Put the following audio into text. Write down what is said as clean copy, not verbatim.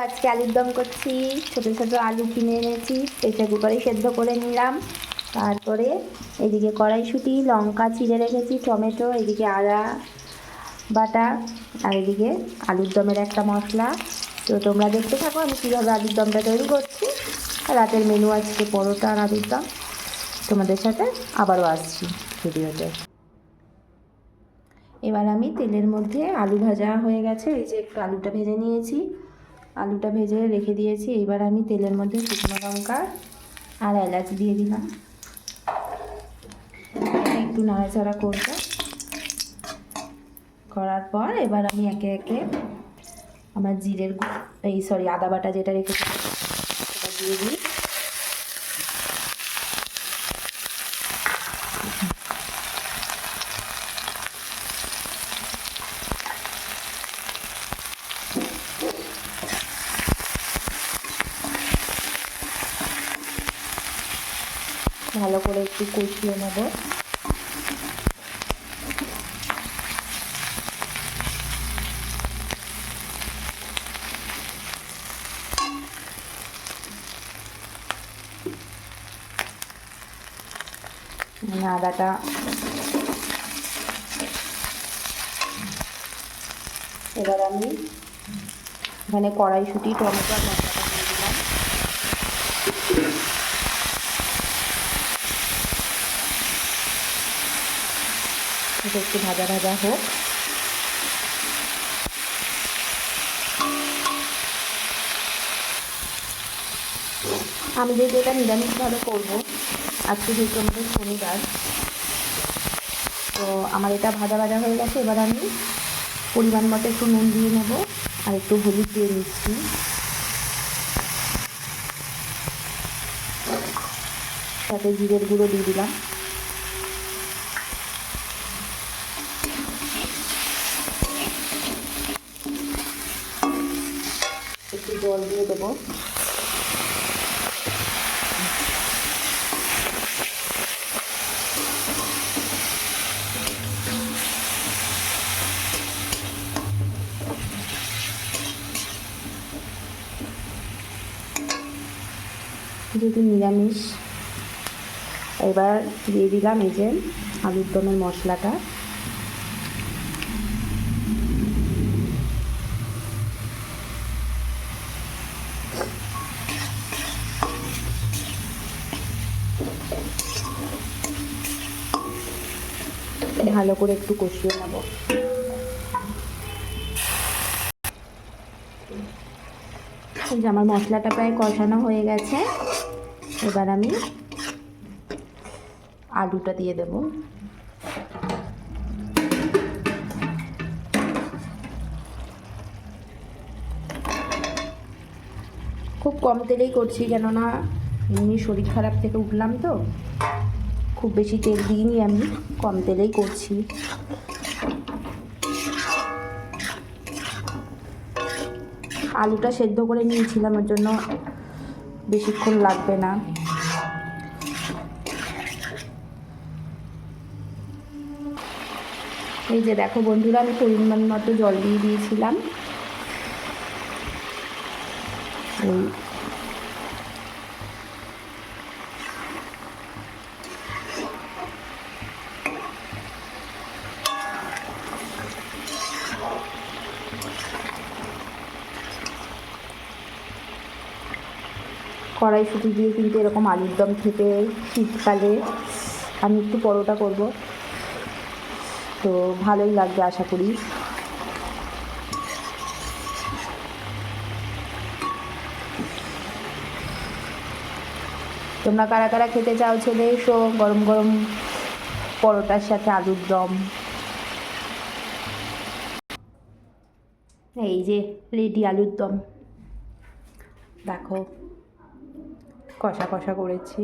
আজকে আলুর দম করছি। ছোটো ছোটো আলু কিনে এনেছি, প্রেসার কুকারে সেদ্ধ করে নিলাম। তারপরে এদিকে কড়াইশুঁটি, লঙ্কা চিড়ে রেখেছি, টমেটো, এদিকে আদা বাটা, আর এদিকে আলুর দমের একটা মশলা। তো তোমরা দেখতে থাকো আমি কীভাবে আলুর দমটা তৈরি করছি। রাতের মেনু আজকে পরোটা আর আলুর দম। তোমাদের সাথে আবারও আসছি ভিডিওতে। এবার আমি তেলের মধ্যে আলু ভাজা হয়ে গেছে, এই যে একটু আলুটা ভেজে নিয়েছি, আলুটা ভেজে রেখে দিয়েছি। এবার আমি তেলের মধ্যে শুকনো লঙ্কা আর এলাচ দিয়ে দিলাম, একটু নাড়াচাড়া করবো। করার পর এবার আমি একে একে আমার আদা বাটা যেটা রেখেছি সেটা দিয়ে দিই। ভালো করে একটু কষিয়ে নেব। আদাটা এবার আমি এখানে কড়াইশুঁটি, টমেটো আর মশলাটা দিয়ে দিলাম। এটা একটু ভাজা ভাজা হোক। আমি যেহেতু এটা নিরামিষভাবে করবো, আজকে যেহেতু আমাদের শনিবার, তো আমার এটা ভাজা ভাজা হয়ে গেছে। এবার আমি পরিমাণ মতো একটু নুন দিয়ে নেব আর একটু হলুদ দিয়ে দিচ্ছি। সাথে জিরের গুঁড়ো দিয়ে দিলাম। একটু জল দিয়ে দেবো। যেহেতু নিরামিষ, এবার দিয়ে দিলাম এই যে আলুর দমের মশলাটা। ভালো করে একটু কষিয়ে নেব। এই যে আমার মশলাটা প্রায় কষানো হয়ে গেছে, এবার আমি আলুটা দিয়ে দেব। খুব কম তেলেই করছি, কেননা এমনি শরীর খারাপ থেকে উঠলাম তো, খুব বেশি তেল দিইনি, আমি কম তেলেই করছি। আলুটা সেদ্ধ করে নিয়েছিলাম, ওর জন্য বেশিক্ষণ লাগবে না। এই যে দেখো বন্ধুরা, আমি পরিমাণ মতো জল দিয়ে দিয়েছিলাম। কড়াইশুঁটি দিয়ে কিন্তু এরকম আলুর দম খেতে শীতকালে আমি একটু পরোটা করব, তো ভালোই লাগবে আশা করি। তোমরা কারা কারা খেতে চাও চলে এসো গরম গরম পরোটার সাথে আলুর দম। এই যে রেডি আলুর দম, দেখো কষা কষা করেছি।